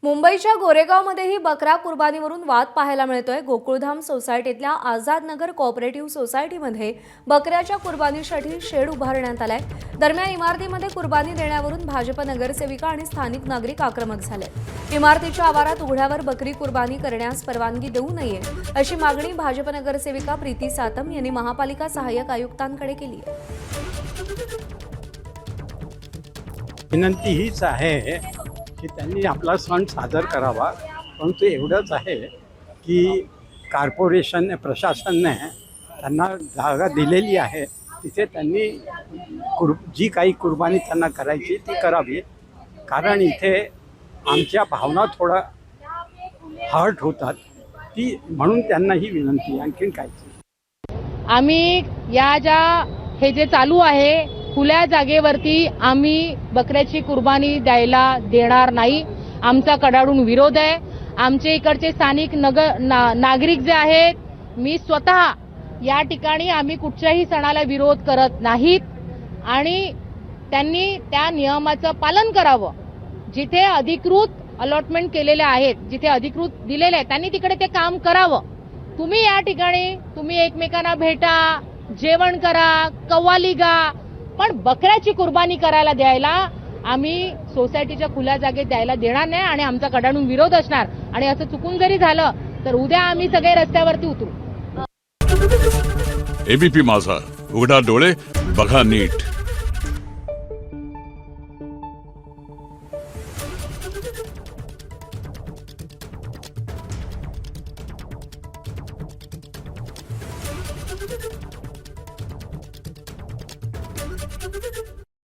मुंबईच्या गोरेगावमध्येही बकरा कुर्बानीवरून वाद पाहायला मिळतोय। गोकुळधाम सोसायटीतल्या आझाद नगर कोऑपरेटिव्ह सोसायटीमध्ये बकऱ्याच्या कुर्बानीसाठी शेड उभारण्यात आलाय। दरम्यान इमारतीमध्ये कुर्बानी देण्यावरून भाजप नगरसेविका आणि स्थानिक नागरिक आक्रमक झाले। इमारतीच्या आवारात उघड्यावर बकरी कुर्बानी करण्यास परवानगी देऊ नये अशी मागणी भाजप नगरसेविका प्रीती सातम यांनी महापालिका सहाय्यक आयुक्तांकडे केली आहे। विनंती हीच आहे की त्यांनी आपला सण सादर करावा, परंतु एवढंच आहे की कॉर्पोरेशन प्रशासनाने त्यांना जागा दिलेली आहे, तिथे त्यांनी जी काही कुर्बानी त्यांना करायची ती करावी। कारण इथे आमच्या भावना थोडा हर्ट होतात, ती म्हणून त्यांना ही विनंती, आणखीन काहीच। आम्ही हे जे चालू आहे खुल्या जागेवरती आम्ही बकऱ्याची कुर्बानी द्यायला देणार नाही। आमचा कडाडून विरोध आहे। आमचे इकडचे स्थानिक नागरिक जे आहेत, मी स्वतः या ठिकाणी आम्ही कुठच्याही सणाला विरोध करत नाहीत आणि त्यांनी त्या नियमाचं पालन करावं। जिथे अधिकृत अलॉटमेंट केलेले आहेत, जिथे अधिकृत दिलेले आहेत, त्यांनी तिकडे ते काम करावं। तुम्ही या ठिकाणी एकमेकांना भेटा, जेवण करा, कव्वाली गा, पण बकऱ्याची कुर्बानी करायला द्यायला आम्ही सोसायटीच्या खुल्या जागेत द्यायला देणार नाही आणि आमचा कडाडून विरोध असणार। आणि असं चुकून जरी झालं तर उद्या आम्ही सगळे रस्त्यावरती उतरू। एबीपी माझा, उघडा डोळे बघा नीट।